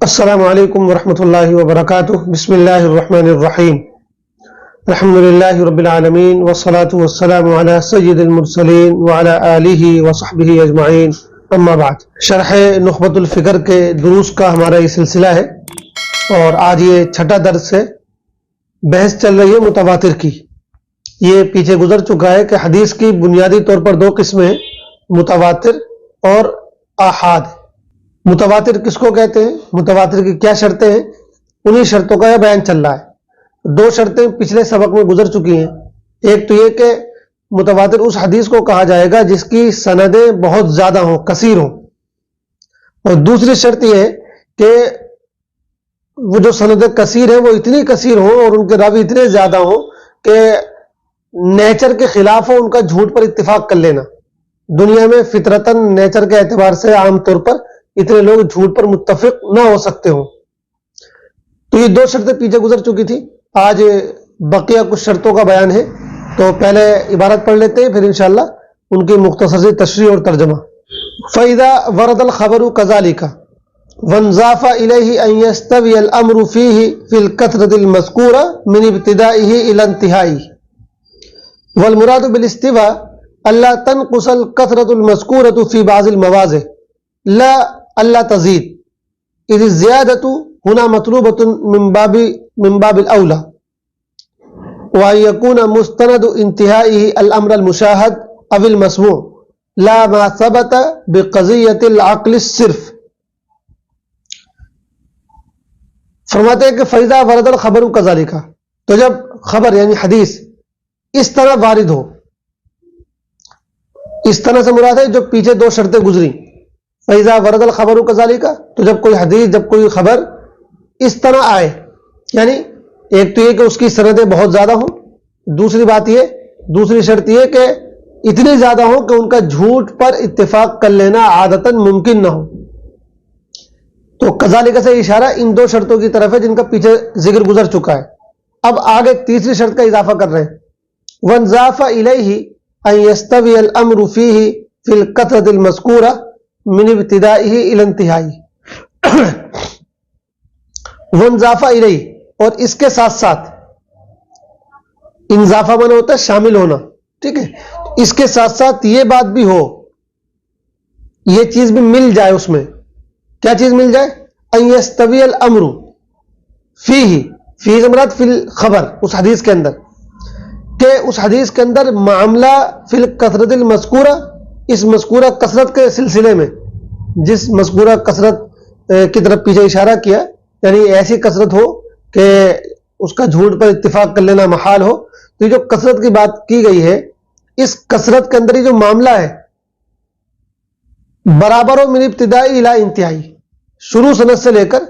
السلام علیکم ورحمۃ اللہ وبرکاتہ. بسم اللہ الرحمن الرحیم. الحمد للہ رب العالمین والصلاة والسلام علی سید المرسلین وعلی آلہ وصحبہ اجمعین. اما بعد. شرح نخبۃ الفکر کے دروس کا ہمارا یہ سلسلہ ہے اور آج یہ چھٹا درس ہے. بحث چل رہی ہے متواتر کی. یہ پیچھے گزر چکا ہے کہ حدیث کی بنیادی طور پر دو قسمیں ہیں، متواتر اور آحاد. متواتر کس کو کہتے ہیں، متواتر کی کیا شرطیں ہیں، انہی شرطوں کا یہ بیان چل رہا ہے. دو شرطیں پچھلے سبق میں گزر چکی ہیں. ایک تو یہ کہ متواتر اس حدیث کو کہا جائے گا جس کی سندیں بہت زیادہ ہوں، کثیر ہوں. اور دوسری شرط یہ ہے کہ وہ جو سندیں کثیر ہیں وہ اتنی کثیر ہوں اور ان کے راوی اتنے زیادہ ہوں کہ نیچر کے خلاف ہو ان کا جھوٹ پر اتفاق کر لینا. دنیا میں فطرتاً نیچر کے اعتبار سے عام طور پر اتنے لوگ جھوٹ پر متفق نہ ہو سکتے ہوں. تو یہ دو شرطیں پیچھے گزر چکی تھی. آج بقیہ کچھ شرطوں کا بیان ہے. تو پہلے عبارت پڑھ لیتے ہیں، پھر انشاءاللہ ان کی مختصر سی تشریح اور ترجمہ. فَإِذَا وَرَدَ الْخَبَرُ كَذَلِكَ وَانْضَافَ إِلَيْهِ أَنْ يَسْتَوِيَ الْأَمْرُ فِيهِ فِي الْكَثْرَةِ الْمَذْكُورَةِ مِنْ ابْتِدَائِهِ إِلَى انْتِهَائِهِ. وَالْمُرَادُ بِالِاسْتِوَاءِ أَلَّا تَنْقُصَ الْكَثْرَةُ الْمَذْكُورَةُ فِي بَعْضِ الْمَوَاضِعِ لا اللہ تزید اذ الزیادۃ هنا مطلوبۃ من باب الاولی وان یکون مستند انتہائه الامر المشاہد او المسموع لا ما ثبت بقضیۃ العقل الصرف. فرماتے ہیں کہ فاذا ورد الخبر كذلك، تو جب خبر یعنی حدیث اس طرح وارد ہو، اس طرح سے مراد ہے جو پیچھے دو شرطیں گزری. فَإِذَا وَرَدَ الْخَبَرُ كَذَلِكَ، تو جب کوئی حدیث، جب کوئی خبر اس طرح آئے، یعنی ایک تو یہ کہ اس کی سندیں بہت زیادہ ہوں، دوسری شرط یہ کہ اتنی زیادہ ہوں کہ ان کا جھوٹ پر اتفاق کر لینا عادتاً ممکن نہ ہو. تو كَذَلِكَ سے اشارہ ان دو شرطوں کی طرف ہے جن کا پیچھے ذکر گزر چکا ہے. اب آگے تیسری شرط کا اضافہ کر رہے ہیں. وَانْضَافَ إِلَيْهِ أَنْ يَسْتَوِيَ الْأَمْرُ فِيهِ فِي الْكَثْرَةِ الْمَذْكُورَةِ من ابتدائه الى انتہائی. وانضاف الیہ، اور اس کے ساتھ ساتھ، انضافہ مانا ہوتا ہے شامل ہونا، ٹھیک ہے، اس کے ساتھ ساتھ یہ بات بھی ہو، یہ چیز بھی مل جائے. اس میں کیا چیز مل جائے؟ ان یستوی الامر فیہ مراد فی الخبر، اس حدیث کے اندر، کہ اس حدیث کے اندر معاملہ فی الکثرۃ المذکورہ، اس مذکورہ کثرت کے سلسلے میں، جس مذکورہ کثرت کی طرف پیچھے اشارہ کیا، یعنی ایسی کثرت ہو کہ اس کا جھوٹ پر اتفاق کر لینا محال ہو. تو یہ جو کثرت کی بات کی گئی ہے، اس کثرت کے اندر یہ جو معاملہ ہے برابر ہو من ابتدائی الی انتہائی، شروع سند سے لے کر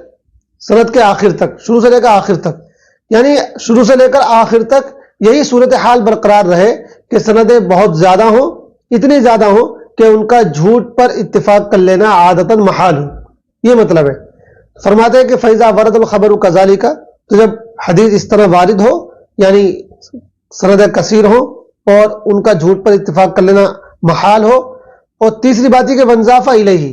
سند کے آخر تک، شروع سے لے کر آخر تک، یعنی شروع سے لے کر آخر تک یہی صورتحال برقرار رہے کہ سندیں بہت زیادہ ہوں، اتنی زیادہ ہو کہ ان کا جھوٹ پر اتفاق کر لینا عادتاً محال ہو. یہ مطلب ہے. فرماتے ہیں کہ فیضا ورد الخبر كذلك، تو جب حدیث اس طرح وارد ہو، یعنی سندیں کثیر ہو اور ان کا جھوٹ پر اتفاق کر لینا محال ہو. اور تیسری بات یہ کہ وانضاف الیہ،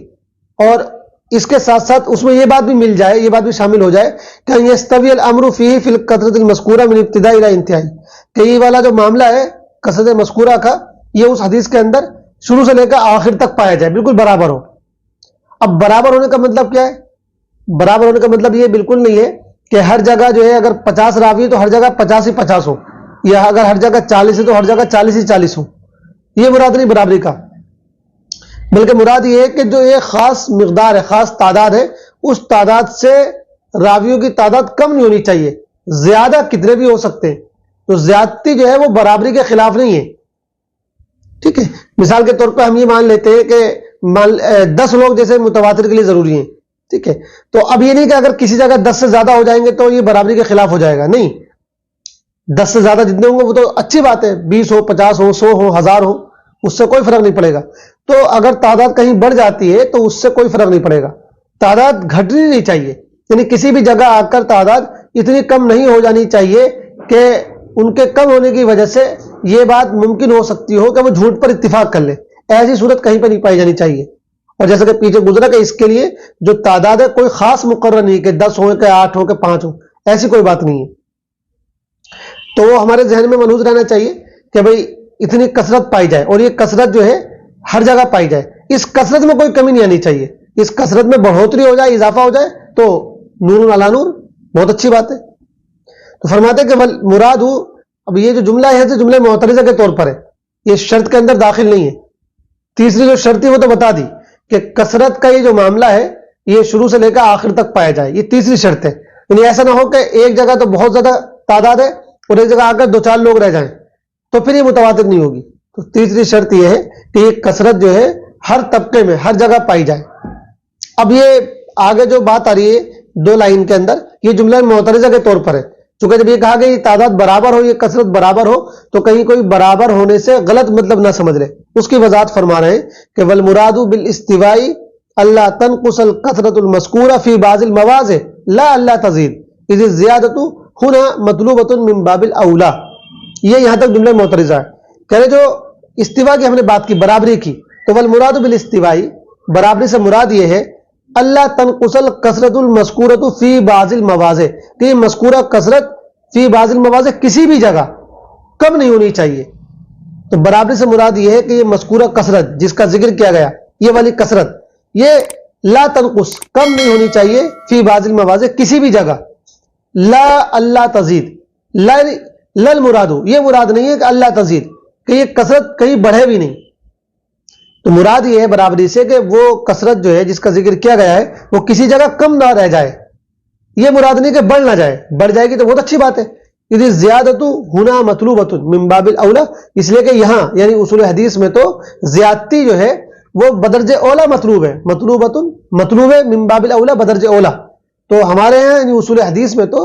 اور اس کے ساتھ ساتھ اس میں یہ بات بھی مل جائے، یہ بات بھی شامل ہو جائے کہ یستوی الامر فیہ فی الکثرۃ المذکورہ من ابتداء الی انتہائی، کہ یہ والا جو معاملہ ہے کثرت مذکورہ کا، یہ اس حدیث کے اندر شروع سے لے کر آخر تک پایا جائے، بالکل برابر ہو. اب برابر ہونے کا مطلب کیا ہے؟ برابر ہونے کا مطلب یہ بالکل نہیں ہے کہ ہر جگہ جو ہے اگر 50 راوی تو ہر جگہ 50 ہی 50 ہو، یا اگر ہر جگہ 40 ہے تو ہر جگہ 40 ہی 40 ہو. یہ مراد نہیں برابری کا، بلکہ مراد یہ ہے کہ جو ایک خاص مقدار ہے، خاص تعداد ہے، اس تعداد سے راویوں کی تعداد کم نہیں ہونی چاہیے. زیادہ کتنے بھی ہو سکتے ہیں، تو زیادتی جو ہے وہ برابری کے خلاف نہیں ہے. ٹھیک ہے، مثال کے طور پہ ہم یہ مان لیتے ہیں کہ 10 لوگ جیسے متواتر کے لیے ضروری ہیں. ٹھیک ہے، تو اب یہ نہیں کہ اگر کسی جگہ 10 سے زیادہ ہو جائیں گے تو یہ برابری کے خلاف ہو جائے گا. نہیں، 10 سے زیادہ جتنے ہوں گے وہ تو اچھی بات ہے، 20 ہو، 50 ہو، 100 ہو، 1000 ہو، اس سے کوئی فرق نہیں پڑے گا. تو اگر تعداد کہیں بڑھ جاتی ہے تو اس سے کوئی فرق نہیں پڑے گا. تعداد گھٹنی نہیں چاہیے، یعنی کسی بھی جگہ آ کر تعداد اتنی کم نہیں ہو جانی چاہیے کہ ان کے کم ہونے کی وجہ سے یہ بات ممکن ہو سکتی ہو کہ وہ جھوٹ پر اتفاق کر لے. ایسی صورت کہیں پہ نہیں پائی جانی چاہیے. اور جیسا کہ پیچھے گزرا کہ اس کے لیے جو تعداد ہے کوئی خاص مقرر نہیں کہ 10 ہو کہ 8 ہو کہ 5 ہو، ایسی کوئی بات نہیں ہے۔ تو وہ ہمارے ذہن میں ملحوظ رہنا چاہیے کہ بھئی اتنی کثرت پائی جائے، اور یہ کثرت جو ہے ہر جگہ پائی جائے، اس کثرت میں کوئی کمی نہیں آنی چاہیے، اس کثرت میں بڑھوتری ہو جائے، اضافہ ہو جائے تو نور علی نور، بہت اچھی بات ہے۔ تو فرماتے کہ مراد ہو، اب یہ جو جملہ ہے تو جملہ معترضہ کے طور پر ہے، یہ شرط کے اندر داخل نہیں ہے۔ تیسری جو شرط ہے وہ تو بتا دی کہ کثرت کا یہ جو معاملہ ہے یہ شروع سے لے کر آخر تک پایا جائے، یہ تیسری شرط ہے۔ یعنی ایسا نہ ہو کہ ایک جگہ تو بہت زیادہ تعداد ہے اور ایک جگہ آ کر 2-4 لوگ رہ جائیں تو پھر یہ متواتر نہیں ہوگی۔ تو تیسری شرط یہ ہے کہ یہ کثرت جو ہے ہر طبقے میں ہر جگہ پائی جائے۔ اب یہ آگے جو بات آ رہی ہے 2 لائن کے اندر، یہ جملہ معترضہ کے طور پر ہے، چونکہ جب یہ کہا کہ یہ تعداد برابر ہو، یہ کثرت برابر ہو، تو کہیں کوئی برابر ہونے سے غلط مطلب نہ سمجھ لے، اس کی وضاحت فرما رہے ہیں کہ والمراد بالاستواء اللہ تنقص الکثرۃ المذکورہ فی بعض المواضع لا اللہ تزید اذ الزیادۃ ہنا مطلوبۃ من باب الاولی۔ یہ یہاں تک جملہ معترضہ ہے، کہہ رہے جو استوا کی ہم نے بات کی، برابری کی، تو والمراد بالاستواء، برابری سے مراد یہ ہے اللہ تنقص الکثرۃ المذکورۃ فی بعض المواضع، کہ یہ مذکورہ کثرت فی بعض المواضع کسی بھی جگہ کم نہیں ہونی چاہیے۔ تو برابری سے مراد یہ ہے کہ یہ مذکورہ کثرت جس کا ذکر کیا گیا، یہ والی کثرت، یہ لا تنقص، کم نہیں ہونی چاہیے، فی بعض المواضع، کسی بھی جگہ، لا اللہ تزید، لا المراد، یہ مراد نہیں ہے کہ اللہ تزید، کہ یہ کثرت کہیں بڑھے بھی نہیں۔ تو مراد یہ ہے برابری سے کہ وہ کثرت جو ہے جس کا ذکر کیا گیا ہے وہ کسی جگہ کم نہ رہ جائے، یہ مراد نہیں کہ بڑھ نہ جائے، بڑھ جائے گی تو بہت اچھی بات ہے۔ یہ زیادت ہونا مطلوبۃ من باب الاولی، اس لیے کہ یہاں یعنی اصول حدیث میں تو زیادتی جو ہے وہ بدرجہ اولا مطلوب ہے، مطلوب ہے من باب الاولی بدرجہ اولا۔ تو ہمارے یہاں یعنی اصول حدیث میں تو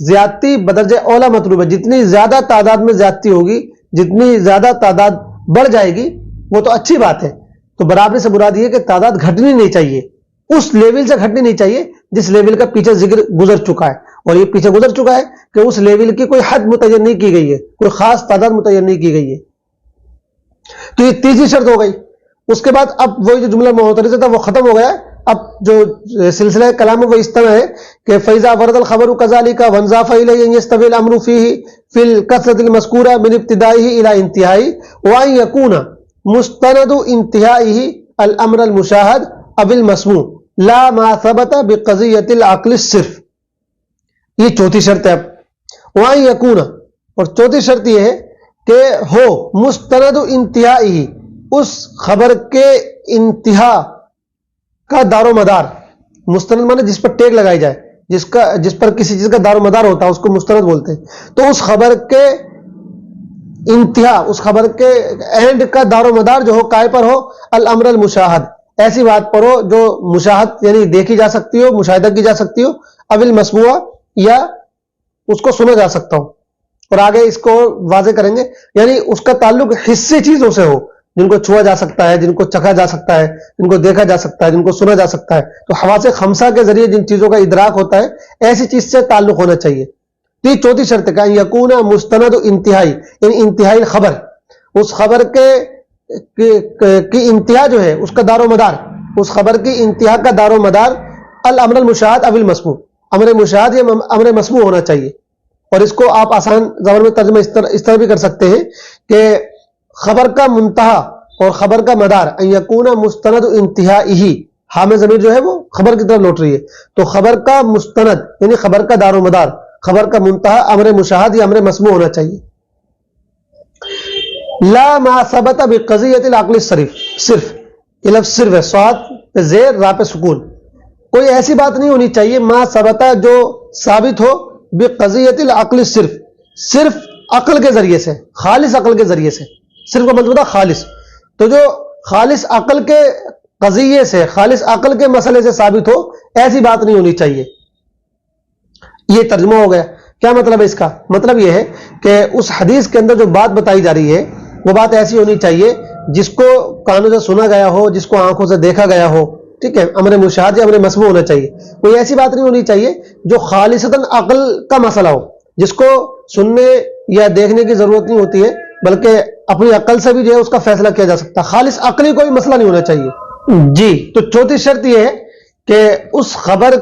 زیادتی بدرجہ اولا مطلوب ہے، جتنی زیادہ تعداد میں زیادتی ہوگی، جتنی زیادہ تعداد بڑھ جائے گی وہ تو اچھی بات ہے۔ تو برابری سے مراد یہ کہ تعداد گھٹنی نہیں چاہیے، اس لیول سے گھٹنی نہیں چاہیے جس لیول کا پیچھے ذکر گزر چکا ہے، اور یہ پیچھے گزر چکا ہے کہ اس لیول کی کوئی حد متعین نہیں کی گئی ہے، کوئی خاص تعداد متعین نہیں کی گئی ہے۔ تو یہ تیسری شرط ہو گئی۔ اس کے بعد اب وہی جو جملہ معترضہ تھا وہ ختم ہو گیا۔ اب جو سلسلہ کلام ہے وہ اس طرح ہے کہ فَإِذَا وَرَدَ الْخَبَرُ كَذَلِكَ وَانْضَافَ إِلَيْهِ أَنْ يَسْتَوِيَ الْأَمْرُ فِيهِ فِي الْكَثْرَةِ الْمَذْكُورَةِ مِنْ ابْتِدَائِهِ إِلَى انتهائِهِ وَأَنْ يَكُونَ مستند انتہائه الامر المشاہد اب المسموع لا ما ثبت بقضیت العقل الصرف۔ یہ چوتھی شرط ہے۔ اب وَأَنْ يَكُونَ، اور چوتھی شرط یہ ہے کہ ہو مستند انتہائه، اس خبر کے انتہا کا دار و مدار، مستند مانے جس پر ٹیک لگائی جائے، جس پر کسی چیز کا دار و مدار ہوتا ہے اس کو مستند بولتے ہیں۔ تو اس خبر کے انتہا، اس خبر کے اینڈ کا دار و مدار جو ہو قائم پر ہو الامر المشاہد، ایسی بات پر ہو جو مشاہد یعنی دیکھی جا سکتی ہو، مشاہدہ کی جا سکتی ہو، اب المسموع، یا اس کو سنا جا سکتا ہو۔ اور آگے اس کو واضح کریں گے، یعنی اس کا تعلق حصے چیزوں سے ہو، جن کو چھوا جا سکتا ہے، جن کو چکھا جا سکتا ہے، جن کو دیکھا جا سکتا ہے، جن کو سنا جا سکتا ہے۔ تو حواس خمسہ کے ذریعے جن چیزوں کا ادراک ہوتا ہے ایسی چیز سے تعلق ہونا چاہیے۔ تو یہ چوتھی شرط ہے، یکون مستند انتہائی، یعنی انتہائی خبر، اس خبر کی انتہا جو ہے اس کا دار و مدار، اس خبر کی انتہا کا دار و مدار الامر المشاہد اب المسموع، امر مشاہد یا امر مسموع ہونا چاہیے۔ اور اس کو آپ آسان زبان میں ترجمہ اس طرح بھی کر سکتے ہیں کہ خبر کا منتہا اور خبر کا مدار ان یکون مستند انتہائی، ہاں میں ضمیر جو ہے وہ خبر کی طرف لوٹ رہی ہے، تو خبر کا مستند یعنی خبر کا دار و مدار، خبر کا منتہا امر مشاہد یا امر مسموع ہونا چاہیے۔ لا ما ثبت بقضیت العقل الصرف، صرف یہ لفظ صرف ہے، صاد پہ زیر را پہ سکون، کوئی ایسی بات نہیں ہونی چاہیے ما ثبت جو ثابت ہو بقضیت العقل الصرف، صرف عقل کے ذریعے سے، خالص عقل کے ذریعے سے، صرف کا مطلب تھا خالص، تو جو خالص عقل کے قضیے سے، خالص عقل کے مسئلے سے ثابت ہو، ایسی بات نہیں ہونی چاہیے۔ یہ ترجمہ ہو گیا۔ کیا مطلب ہے اس کا؟ مطلب یہ ہے کہ اس حدیث کے اندر جو بات بتائی جا رہی ہے وہ بات ایسی ہونی چاہیے جس کو کانوں سے سنا گیا ہو، جس کو آنکھوں سے دیکھا گیا ہو، ٹھیک ہے، امر مشاہد یا امر مسموع ہونا چاہیے۔ کوئی ایسی بات نہیں ہونی چاہیے جو خالصتاً عقل کا مسئلہ ہو، جس کو سننے یا دیکھنے کی ضرورت نہیں ہوتی ہے، بلکہ اپنی عقل سے بھی جو ہے اس کا فیصلہ کیا جا سکتا ہے۔ خالص عقلی کوئی مسئلہ نہیں ہونا چاہیے، جی، تو چوتھی شرط یہ ہے کہ اس خبر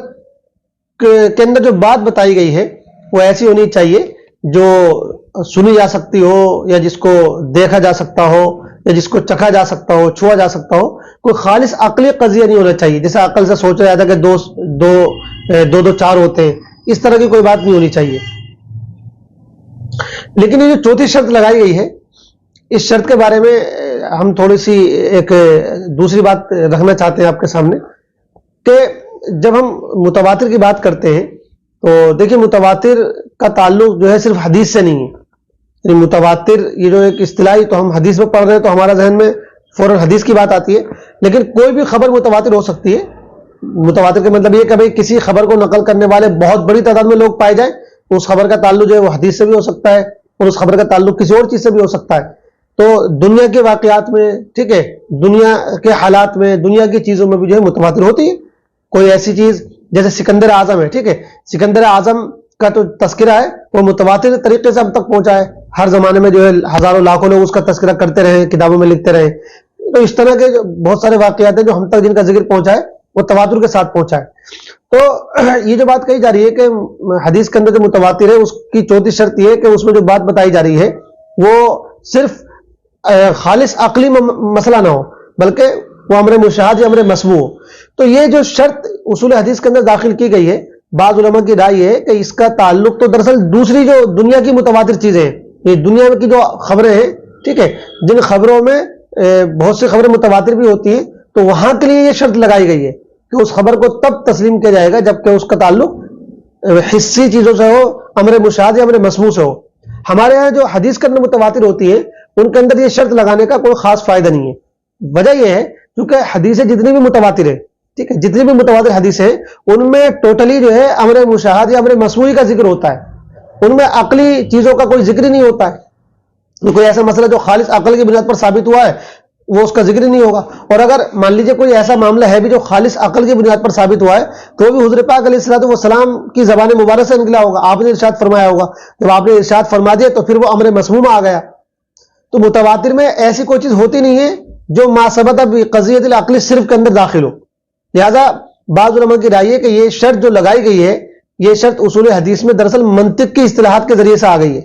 کے اندر جو بات بتائی گئی ہے وہ ایسی ہونی چاہیے جو سنی جا سکتی ہو، یا جس کو دیکھا جا سکتا ہو، یا جس کو چکھا جا سکتا ہو، چھوا جا سکتا ہو. کوئی خالص عقلی قضیہ نہیں ہونا چاہیے جیسے عقل سے سوچا جاتا کہ دو چار ہوتے ہیں، اس طرح کی کوئی بات نہیں ہونی چاہیے. لیکن یہ جو چوتھی شرط لگائی گئی ہے، اس شرط کے بارے میں ہم تھوڑی سی ایک دوسری بات رکھنا چاہتے ہیں آپ کے سامنے کہ جب ہم متواتر کی بات کرتے ہیں تو دیکھیں متواتر کا تعلق جو ہے صرف حدیث سے نہیں ہے. یعنی متواتر یہ جو ایک اصطلاحی تو ہم حدیث میں پڑھ رہے ہیں تو ہمارا ذہن میں فوراً حدیث کی بات آتی ہے، لیکن کوئی بھی خبر متواتر ہو سکتی ہے. متواتر کا مطلب یہ کہ بھئی کسی خبر کو نقل کرنے والے بہت بڑی تعداد میں لوگ پائے جائیں تو اس خبر کا تعلق جو ہے وہ حدیث سے بھی ہو سکتا ہے، اور اس خبر کا تعلق کسی اور چیز سے بھی ہو سکتا ہے. تو دنیا کے واقعات میں، ٹھیک ہے، دنیا کے حالات میں، دنیا کی چیزوں میں بھی جو ہے متواتر ہوتی ہے. کوئی ایسی چیز جیسے سکندر اعظم ہے، ٹھیک ہے، سکندر اعظم کا تو تذکرہ ہے وہ متواتر طریقے سے اب تک پہنچا ہے. ہر زمانے میں جو ہے ہزاروں لاکھوں لوگ اس کا تذکرہ کرتے رہے، کتابوں میں لکھتے رہے. تو اس طرح کے بہت سارے واقعات ہیں جو ہم تک جن کا ذکر پہنچا ہے وہ تواتر کے ساتھ پہنچا ہے. تو یہ جو بات کہی جا رہی ہے کہ حدیث کے اندر جو متواتر ہے اس کی چوتھی شرط یہ ہے کہ اس میں جو بات بتائی جا رہی ہے وہ صرف خالص عقلی مسئلہ نہ ہو بلکہ وہ امر مشاہد یا امر مسموع ہو. تو یہ جو شرط اصول حدیث کے اندر داخل کی گئی ہے، بعض علماء کی رائے ہے کہ اس کا تعلق تو دراصل دوسری جو دنیا کی متواتر چیزیں ہیں، یہ دنیا کی جو خبریں ہیں، ٹھیک ہے، جن خبروں میں بہت سی خبریں متواتر بھی ہوتی ہیں، تو وہاں کے لیے یہ شرط لگائی گئی ہے کہ اس خبر کو تب تسلیم کیا جائے گا جبکہ اس کا تعلق حسی چیزوں سے ہو، امر مشاہد یا امر مسموع سے ہو. ہمارے ہاں جو حدیث کے اندر متواتر ہوتی ہے ان کے اندر یہ شرط لگانے کا کوئی خاص فائدہ نہیں ہے. وجہ یہ ہے کیونکہ حدیثیں جتنی بھی متواتر ہیں، ٹھیک ہے، جتنی بھی متواتر حدیثیں ہیں ان میں ٹوٹلی جو ہے امر مشاہد یا امر مسموعی کا ذکر ہوتا ہے. ان میں عقلی چیزوں کا کوئی ذکر ہی نہیں ہوتا ہے. کوئی ایسا مسئلہ جو خالص عقل کی بنیاد پر ثابت ہوا ہے وہ اس کا ذکر ہی نہیں ہوگا. اور اگر مان لیجئے کوئی ایسا معاملہ ہے بھی جو خالص عقل کی بنیاد پر ثابت ہوا ہے تو بھی حضور پاک علیہ الصلوۃ والسلام کی زبان مبارک سے نکلا ہوگا، آپ نے ارشاد فرمایا ہوگا. جب آپ نے ارشاد فرما دیا تو پھر وہ امر مسموع آ گیا. تو متواتر میں ایسی کوئی چیز ہوتی نہیں ہے جو ما ثبت بقضیۃ العقل صرف کے اندر داخل ہو. لہذا بعض علماء کی رائے ہے کہ یہ شرط جو لگائی گئی ہے یہ شرط اصول حدیث میں دراصل منطق کی اصطلاحات کے ذریعے سے آ گئی ہے،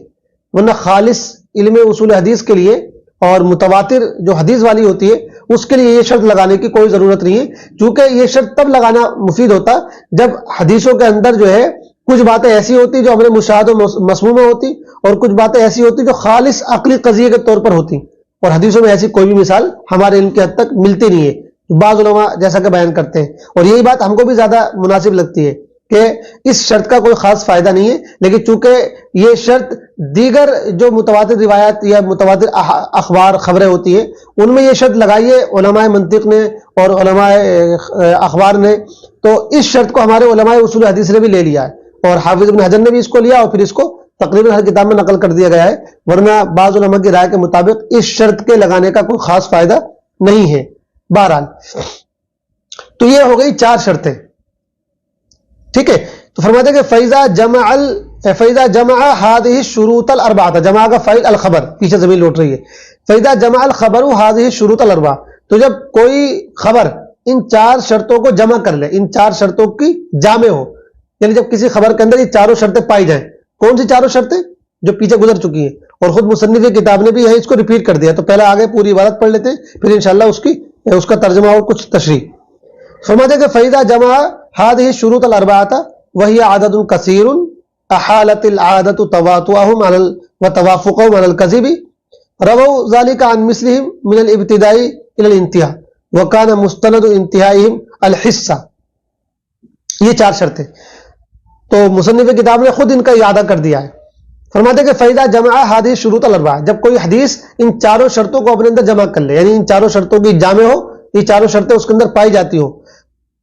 ورنہ خالص علم اصول حدیث کے لیے اور متواتر جو حدیث والی ہوتی ہے اس کے لیے یہ شرط لگانے کی کوئی ضرورت نہیں ہے. کیونکہ یہ شرط تب لگانا مفید ہوتا جب حدیثوں کے اندر جو ہے کچھ باتیں ایسی ہوتی جو امر مشاہد و مسموع میں ہوتی اور کچھ باتیں ایسی ہوتی جو خالص عقلی قضیے کے طور پر ہوتی. اور حدیثوں میں ایسی کوئی بھی مثال ہمارے علم کی حد تک ملتی نہیں ہے، بعض علماء جیسا کہ بیان کرتے ہیں. اور یہی بات ہم کو بھی زیادہ مناسب لگتی ہے کہ اس شرط کا کوئی خاص فائدہ نہیں ہے. لیکن چونکہ یہ شرط دیگر جو متواتر روایات یا متواتر اخبار خبریں ہوتی ہیں ان میں یہ شرط لگائی ہے علماء منطق نے اور علماء اخبار نے، تو اس شرط کو ہمارے علماء اصول حدیث نے بھی لے لیا ہے اور حافظ ابن حجر نے بھی اس کو لیا اور پھر اس کو تقریباً ہر کتاب میں نقل کر دیا گیا ہے. ورنہ بعض علماء کی رائے کے مطابق اس شرط کے لگانے کا کوئی خاص فائدہ نہیں ہے. بہرحال تو یہ ہو گئی 4 شرطیں، ٹھیک ہے. تو فرماتے ہیں کہ فیضا جمع هذه الشروط الاربعہ، جمع کا فاعل الخبر، پیچھے زمین لوٹ رہی ہے. فیضا جمع الخبر هذه الشروط الاربعہ، تو جب کوئی خبر ان 4 شرطوں کو جمع کر لے، ان 4 شرطوں کی جامع ہو، یعنی جب کسی خبر کے اندر یہ چاروں شرطیں پائی جائیں. کون سی چاروں شرطیں؟ جو پیچھے گزر چکی ہیں اور خود مصنف کی کتاب نے بھی ہے اس کو ریپیٹ کر دیا. تو پہلے آگے پوری عبارت پڑھ لیتے ہیں پھر انشاءاللہ اس کا ترجمہ اور کچھ تشریح. فرماتے ہیں کہ فیضا جمع هذه الشروط الاربعہ وهي عدد كثير احالت العادة تواتؤهم وتوافقهم على الكذب رووا ذلك عن مثلهم من الابتداء الى الانتهاء وكان مستند انتهائهم الحصہ. یہ 4 شرطیں تو مصنف کتاب نے خود ان کا اعادہ کر دیا ہے. فرماتے کہ فیضا جمع هذه الشروط الاربعہ، جب کوئی حدیث ان 4 شرطوں کو اپنے اندر جمع کر لے، یعنی ان 4 شرطوں کی جامع ہو، یہ 4 شرطیں اس کے اندر پائی جاتی ہوں.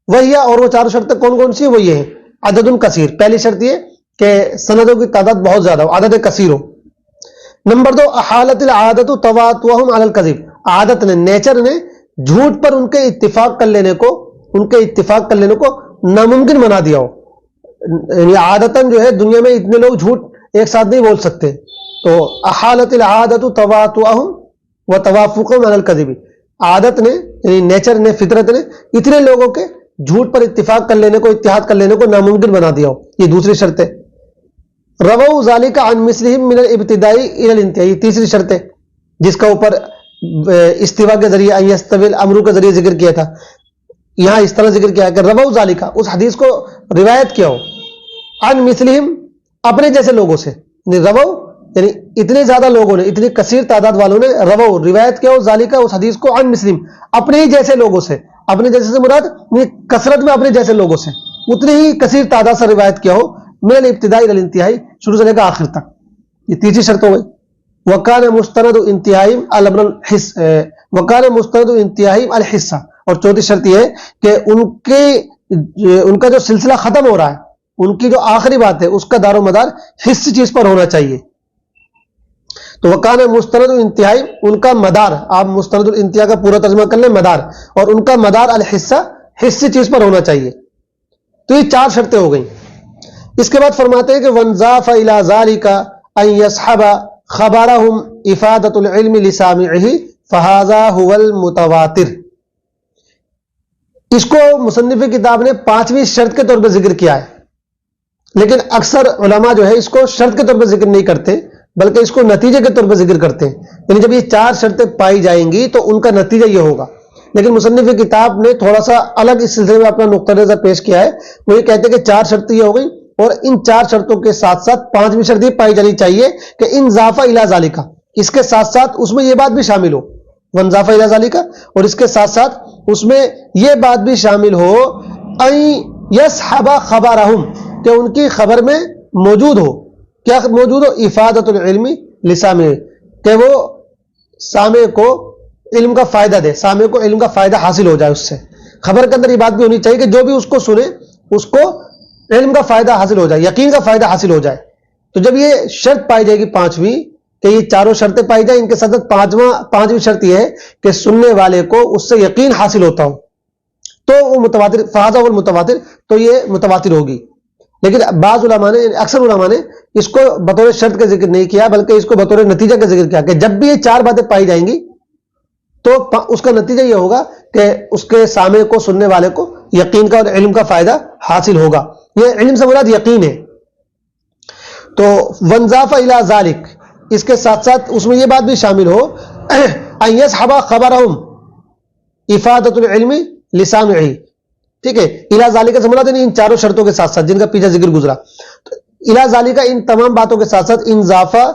وہی ہے، اور وہ 4 شرطیں کون کون سی ہیں؟ وہ یہ ہیں عدد کثیر. پہلی شرط یہ کہ سندوں کی تعداد بہت زیادہ ہو، عدد کثیر ہو. نمبر 2 احالت العادت تواتؤهم على الكذب، عادت نے، نیچر نے جھوٹ پر ان کے اتفاق کر لینے کو ناممکن بنا دیا ہو. یعنی عادتاً جو ہے دنیا میں اتنے لوگ جھوٹ ایک ساتھ نہیں بول سکتے. تو احالت العادت تواتؤهم وتوافقهم على الكذب، عادت نے یعنی نیچر نے, فطرت نے اتنے لوگوں کے جھوٹ پر اتفاق کر لینے کو, اتحاد کر لینے کو ناممکن بنا دیا ہو. یہ دوسری شرط ہے. رووا ذالک عن مثلہم من الابتداء الی الانتہاء, تیسری شرط ہے جس کا اوپر استوا کے ذریعے ان یستوی الامر کے ذریعے ذکر کیا تھا. یہاں اس طرح ذکر کیا کہ رووا ذالک, اس حدیث کو روایت کیا ہو, عن مثلہم, اپنے جیسے لوگوں سے. رووا یعنی اتنے زیادہ لوگوں نے, اتنی کثیر تعداد والوں نے رووا روایت کیا ہو ذالک, اس حدیث کو, عن مثلہم, اپنے ہی جیسے لوگوں سے. اپنے جیسے سے مراد کثرت میں اپنے جیسے لوگوں سے اتنی ہی کثیر تعداد سے روایت کیا ہو, من الابتداء الی الانتہاء, شروع سے لے کر آخر تک. یہ تیسری شرط ہو گئی. وکان مستند انتہائیم الامر الحس, وکان مستند انتہائیم الحصہ, اور چوتھی شرط یہ ہے کہ ان کا جو سلسلہ ختم ہو رہا ہے, ان کی جو آخری بات ہے اس کا دار و مدار حص چیز پر ہونا چاہیے. تو وکان مستند انتہائی, ان کا مدار, آپ مستند الانتہا کا پورا ترجمہ کر لیں مدار, اور ان کا مدار الحصہ, حصہ چیز پر ہونا چاہیے. تو یہ چار شرطیں ہو گئیں. اس کے بعد فرماتے ہیں کہ وانضاف الی ذالک ان یصحب خبرهم افادۃ العلم لسامعہ فہذا هو المتواتر. اس کو مصنف کتاب نے پانچویں شرط کے طور پر ذکر کیا ہے, لیکن اکثر علماء جو ہے اس کو شرط کے طور پر ذکر نہیں کرتے بلکہ اس کو نتیجے کے طور پر ذکر کرتے ہیں. یعنی جب یہ چار شرطیں پائی جائیں گی تو ان کا نتیجہ یہ ہوگا. لیکن مصنف کتاب نے تھوڑا سا الگ اس سلسلے میں اپنا نقطہ نظر پیش کیا ہے. وہ یہ کہتے ہیں کہ چار شرطیں یہ ہو گئی, اور ان چار شرطوں کے ساتھ ساتھ پانچویں شرط یہ پائی جانی چاہیے کہ انضاف الی ذالک, اس کے ساتھ ساتھ اس میں یہ بات بھی شامل ہو, وانضاف الی ذالک, اور اس کے ساتھ ساتھ اس میں یہ بات بھی شامل ہو ان یصحب خبرہم, کہ ان کی خبر میں موجود ہو, کیا موجود ہو, افادۃ العلم لسامع, کہ وہ سامع کو علم کا فائدہ دے, سامع کو علم کا فائدہ حاصل ہو جائے اس سے. خبر کے اندر یہ بات بھی ہونی چاہیے کہ جو بھی اس کو سنے اس کو علم کا فائدہ حاصل ہو جائے, یقین کا فائدہ حاصل ہو جائے. تو جب یہ شرط پائی جائے گی پانچویں, کہ یہ چاروں شرطیں پائی جائیں, ان کے ساتھ پانچویں شرط یہ ہے کہ سننے والے کو اس سے یقین حاصل ہوتا ہو, تو وہ متواتر, فہذا هو المتواتر, تو یہ متواتر ہوگی. لیکن بعض علماء نے, اکثر علماء نے اس کو بطور شرط کا ذکر نہیں کیا بلکہ اس کو بطور نتیجہ کا ذکر کیا کہ جب بھی یہ چار باتیں پائی جائیں گی تو اس کا نتیجہ یہ ہوگا کہ اس کے سامع کو, سننے والے کو یقین کا اور علم کا فائدہ حاصل ہوگا. یہ علم سے مراد یقین ہے. تو وانضاف الی ذالک, اس کے ساتھ ساتھ اس میں یہ بات بھی شامل ہو ان یصحب خبرہم افادۃ العلم لسامعہ, ٹھیک ہے. الی ذالک سے مراد ان چاروں شرطوں کے ساتھ ساتھ جن کا پیچھے ذکر گزرا, الی ذالک ان تمام باتوں کے ساتھ ساتھ انضافہ,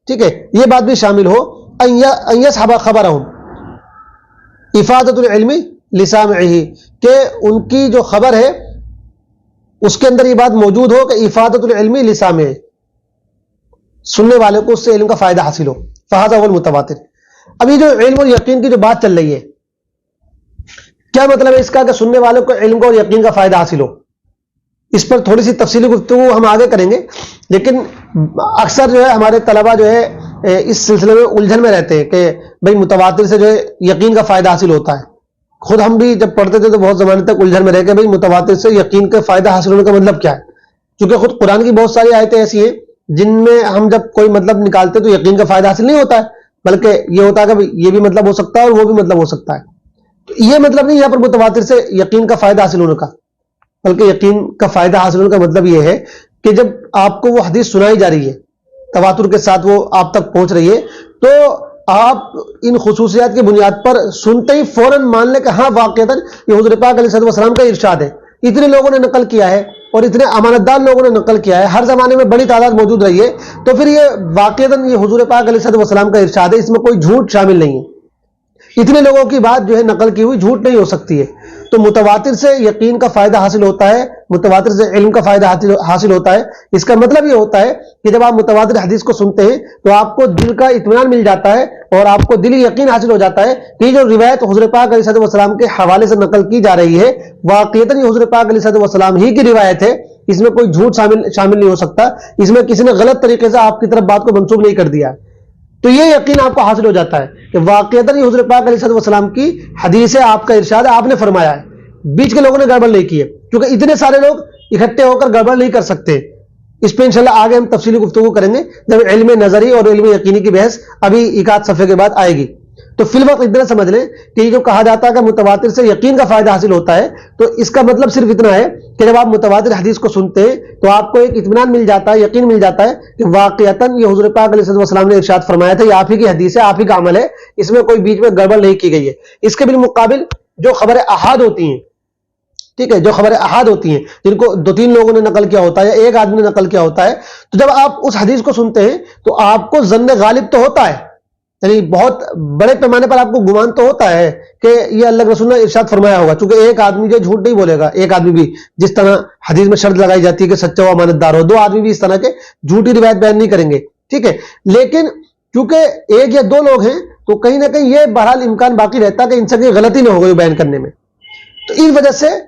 ٹھیک ہے, یہ بات بھی شامل ہو ان یصحب خبرہم افادۃ العلم لسامعہ, کہ ان کی جو خبر ہے اس کے اندر یہ بات موجود ہو کہ افادۃ العلم لسامعہ, سننے والے کو اس سے علم کا فائدہ حاصل ہو. فہذا هو المتواتر. ابھی جو علم اور یقین کی جو بات چل رہی ہے, کیا مطلب ہے اس کا کہ سننے والوں کو علم کا اور یقین کا فائدہ حاصل ہو؟ اس پر تھوڑی سی تفصیلی گفتگو ہم آگے کریں گے. لیکن اکثر جو ہے ہمارے طلبہ جو ہے اس سلسلے میں الجھن میں رہتے ہیں کہ بھئی متواتر سے جو ہے یقین کا فائدہ حاصل ہوتا ہے. خود ہم بھی جب پڑھتے تھے تو بہت زمانے تک الجھن میں رہ کے بھئی متواتر سے یقین کا فائدہ حاصل ہونے کا مطلب کیا ہے, کیونکہ خود قرآن کی بہت ساری آیتیں ایسی ہیں جن میں ہم جب کوئی مطلب نکالتے تو یقین کا فائدہ حاصل نہیں ہوتا ہے, بلکہ یہ ہوتا ہے کہ یہ بھی مطلب ہو سکتا ہے اور وہ بھی مطلب ہو سکتا ہے. تو یہ مطلب نہیں یہاں پر متواتر سے یقین کا فائدہ حاصل ہونے کا, بلکہ یقین کا فائدہ حاصل ہونے کا مطلب یہ ہے کہ جب آپ کو وہ حدیث سنائی جا رہی ہے, تواتر کے ساتھ وہ آپ تک پہنچ رہی ہے, تو آپ ان خصوصیات کی بنیاد پر سنتے ہی فوراً مان لیں کہ ہاں واقعتاً یہ حضور پاک علیہ السلام کا ارشاد ہے. اتنے لوگوں نے نقل کیا ہے اور اتنے امانت دار لوگوں نے نقل کیا ہے, ہر زمانے میں بڑی تعداد موجود رہی ہے, تو پھر یہ واقعتاً یہ حضور پاک علیہ السلام کا ارشاد ہے, اس میں کوئی جھوٹ شامل نہیں ہے. اتنے لوگوں کی بات جو ہے نقل کی ہوئی جھوٹ نہیں ہو سکتی ہے. تو متواتر سے یقین کا فائدہ حاصل ہوتا ہے, متواتر سے علم کا فائدہ حاصل ہوتا ہے. اس کا مطلب یہ ہوتا ہے کہ جب آپ متواتر حدیث کو سنتے ہیں تو آپ کو دل کا اطمینان مل جاتا ہے اور آپ کو دلی یقین حاصل ہو جاتا ہے کہ جو روایت حضور پاک علیہ السلام کے حوالے سے نقل کی جا رہی ہے واقعتاً یہ حضور پاک علیہ السلام ہی کی روایت ہے, اس میں کوئی جھوٹ شامل نہیں ہو سکتا, اس میں کسی نے غلط طریقے سے آپ کی طرف بات کو منسوخ نہیں کر دیا. تو یہ یقین آپ کو حاصل ہو جاتا ہے کہ واقعتاً یہ حضور پاک علیہ السلام کی حدیث ہے, آپ کا ارشاد ہے, آپ نے فرمایا ہے, بیچ کے لوگوں نے گڑبڑ نہیں کی ہے, کیونکہ اتنے سارے لوگ اکٹھے ہو کر گڑبڑ نہیں کر سکتے. اس پہ انشاءاللہ آگے ہم تفصیلی گفتگو کریں گے جب علم نظری اور علم یقینی کی بحث ابھی 1 آدھ صفحے کے بعد آئے گی. تو فی الوقت اتنا سمجھ لیں کہ یہ جو کہا جاتا ہے کہ متواتر سے یقین کا فائدہ حاصل ہوتا ہے، تو اس کا مطلب صرف اتنا ہے کہ جب آپ متواتر حدیث کو سنتے ہیں تو آپ کو ایک اطمینان مل جاتا ہے، یقین مل جاتا ہے کہ واقعتاً یہ حضور پاک علیہ السلام نے ارشاد فرمایا تھا، یہ آپ ہی کی حدیث ہے، آپ ہی کا عمل ہے، اس میں کوئی بیچ میں گڑبڑ نہیں کی گئی ہے۔ اس کے بالمقابل جو خبر احاد ہوتی ہیں، ٹھیک ہے، جو خبر احاد ہوتی ہیں جن کو 2-3 لوگوں نے نقل کیا ہوتا ہے یا ایک آدمی نے نقل کیا ہوتا ہے، تو جب آپ اس حدیث کو سنتے ہیں تو آپ کو ظن غالب تو ہوتا ہے، یعنی بہت بڑے پیمانے پر آپ کو گمان تو ہوتا ہے کہ یہ اللہ کے رسول نے ارشاد فرمایا ہوگا، چونکہ ایک آدمی جو جھوٹ نہیں بولے گا، ایک آدمی بھی جس طرح حدیث میں شرط لگائی جاتی ہے کہ سچا و امانت دار ہو، 2 آدمی بھی اس طرح کے جھوٹی روایت بیان نہیں کریں گے، ٹھیک ہے، لیکن کیونکہ 1 یا 2 لوگ ہیں تو کہیں نہ کہیں یہ بہرحال امکان باقی رہتا کہ ان سے کوئی غلطی نہ ہو گئی بیان کرنے میں، تو اس وجہ سے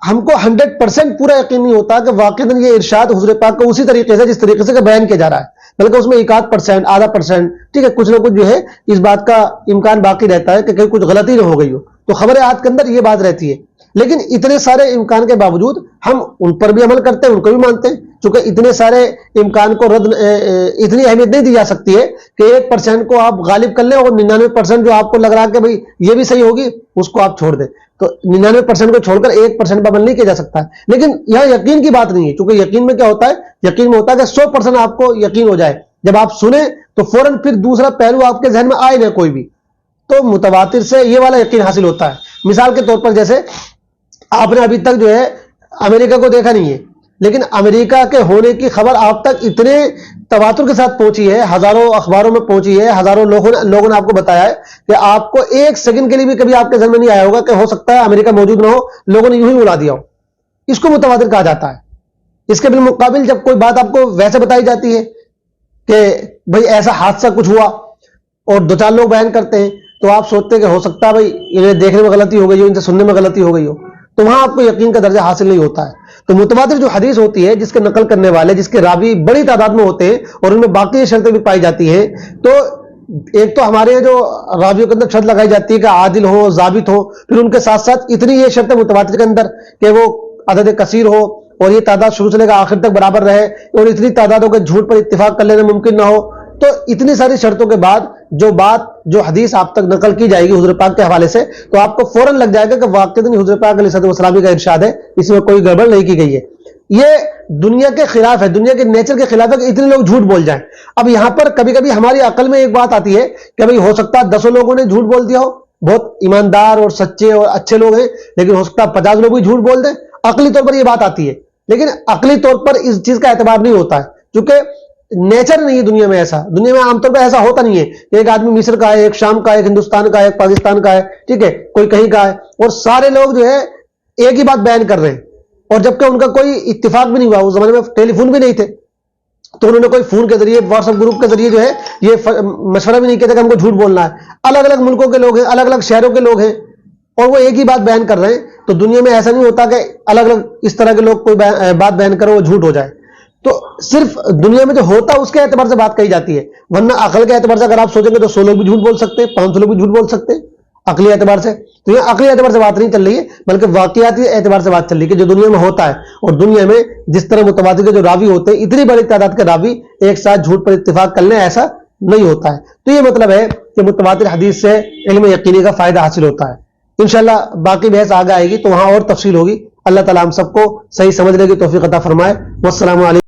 ہم کو 100% پورا یقین نہیں ہوتا کہ واقعاً یہ ارشاد حضور پاک کو اسی طریقے سے جس طریقے سے بیان کیا جا رہا ہے، بلکہ اس میں 1-8%، آدھا %، ٹھیک ہے، کچھ نہ کچھ جو ہے اس بات کا امکان باقی رہتا ہے کہ کہیں کچھ غلطی نہ ہو گئی ہو، تو خبر احاد کے اندر یہ بات رہتی ہے۔ لیکن اتنے سارے امکان کے باوجود ہم ان پر بھی عمل کرتے ہیں، ان کو بھی مانتے ہیں، چونکہ اتنے سارے امکان کو اتنی اہمیت نہیں دی جا سکتی ہے کہ 1% کو آپ غالب کر لیں اور 99% جو آپ کو لگ رہا ہے کہ بھئی یہ بھی صحیح ہوگی اس کو آپ چھوڑ دیں، تو 99% کو چھوڑ کر 1% پر عمل نہیں کیا جا سکتا ہے۔ لیکن یہاں یقین کی بات نہیں ہے، چونکہ یقین میں کیا ہوتا ہے، یقین میں ہوتا ہے کہ 100% آپ کو یقین ہو جائے، جب آپ سنیں تو فوراً پھر دوسرا پہلو آپ کے ذہن میں آئے نہ کوئی بھی، تو متواتر سے یہ والا یقین حاصل ہوتا ہے۔ مثال کے طور پر جیسے آپ نے ابھی تک جو ہے امریکہ کو دیکھا نہیں ہے، لیکن امریکہ کے ہونے کی خبر آپ تک اتنے تواتر کے ساتھ پہنچی ہے، ہزاروں اخباروں میں پہنچی ہے، ہزاروں لوگوں نے آپ کو بتایا ہے کہ آپ کو 1 سیکنڈ کے لیے بھی کبھی آپ کے ذہن میں نہیں آیا ہوگا کہ ہو سکتا ہے امریکہ موجود نہ ہو، لوگوں نے یوں ہی اڑا دیا ہو، اس کو متواتر کہا جاتا ہے۔ اس کے بالمقابل جب کوئی بات آپ کو ویسے بتائی جاتی ہے کہ بھئی ایسا حادثہ کچھ ہوا اور 2-4 لوگ بیان کرتے ہیں تو آپ سوچتے ہیں کہ ہو سکتا ہے بھئی انہیں دیکھنے میں غلطی ہو گئی ہو، ان سے سننے میں غلطی ہو گئی ہو، تو وہاں آپ کو یقین کا درجہ حاصل نہیں ہوتا ہے۔ تو متواتر جو حدیث ہوتی ہے، جس کے نقل کرنے والے، جس کے راوی بڑی تعداد میں ہوتے ہیں اور ان میں باقی شرطیں بھی پائی جاتی ہیں، تو ایک تو ہمارے جو راویوں کے اندر شرط لگائی جاتی ہے کہ عادل ہو، ضابط ہو، پھر ان کے ساتھ ساتھ اتنی یہ شرط متواتر کے اندر کہ وہ عدد کثیر ہو اور یہ تعداد شروع سے لے کر آخر تک برابر رہے اور اتنی تعدادوں کے جھوٹ پر اتفاق کر لینا ممکن نہ ہو، تو اتنی ساری شرطوں کے بعد جو حدیث آپ تک نقل کی جائے گی حضور پاک کے حوالے سے، تو آپ کو فوراً لگ جائے گا کہ واقعی حضور پاک علیہ السلام کا ارشاد ہے، اس میں کوئی گڑبڑ نہیں کی گئی ہے۔ یہ دنیا کے خلاف ہے، دنیا کے نیچر کے خلاف ہے کہ اتنے لوگ جھوٹ بول جائیں۔ اب یہاں پر کبھی کبھی ہماری عقل میں ایک بات آتی ہے کہ بھئی ہو سکتا ہے 10 لوگوں نے جھوٹ بول دیا ہو، بہت ایماندار اور سچے اور اچھے لوگ ہیں، لیکن ہو سکتا ہے 50 لوگ بھی جھوٹ بول دیں، عقلی طور پر یہ بات آتی ہے، لیکن عقلی طور پر اس چیز کا اعتبار نہیں ہوتا ہے، کیونکہ نیچر نہیں ہے دنیا میں ایسا، دنیا میں عام طور پہ ایسا ہوتا نہیں ہے کہ ایک آدمی مصر کا ہے، ایک شام کا ہے، ایک ہندوستان کا ہے، ایک پاکستان کا ہے، ٹھیک ہے، کوئی کہیں کا ہے، اور سارے لوگ جو ہے ایک ہی بات بیان کر رہے ہیں، اور جبکہ ان کا کوئی اتفاق بھی نہیں ہوا، اس زمانے میں ٹیلی فون بھی نہیں تھے، تو انہوں نے کوئی فون کے ذریعے، واٹس ایپ گروپ کے ذریعے جو ہے یہ مشورہ بھی نہیں کیا تھا کہ ہم کو جھوٹ بولنا ہے۔ الگ الگ ملکوں کے لوگ ہیں، الگ الگ شہروں کے لوگ ہیں، اور وہ ایک ہی بات بیان کر رہے ہیں، تو دنیا میں ایسا نہیں ہوتا کہ الگ الگ اس طرح کے لوگ کوئی بات بیان کرو وہ جھوٹ ہو جائے، تو صرف دنیا میں جو ہوتا ہے اس کے اعتبار سے بات کہی جاتی ہے، ورنہ عقل کے اعتبار سے اگر آپ سوچیں گے تو 100 لوگ بھی جھوٹ بول سکتے ہیں، 500 لوگ بھی جھوٹ بول سکتے ہیں عقلی اعتبار سے۔ تو یہ عقلی اعتبار سے بات نہیں چل رہی ہے، بلکہ واقعاتی اعتبار سے بات چل رہی ہے کہ جو دنیا میں ہوتا ہے، اور دنیا میں جس طرح متواتر کے جو راوی ہوتے ہیں، اتنی بڑی تعداد کے راوی ایک ساتھ جھوٹ پر اتفاق کر لیں، ایسا نہیں ہوتا ہے۔ تو یہ مطلب ہے کہ متواتر حدیث سے علم یقینی کا فائدہ حاصل ہوتا ہے۔ انشاءاللہ باقی بحث آگے آئے گی تو وہاں اور تفصیل ہوگی۔ اللہ تعالیٰ ہم سب کو صحیح سمجھنے کی توفیق عطا فرمائے۔ والسلام علیکم۔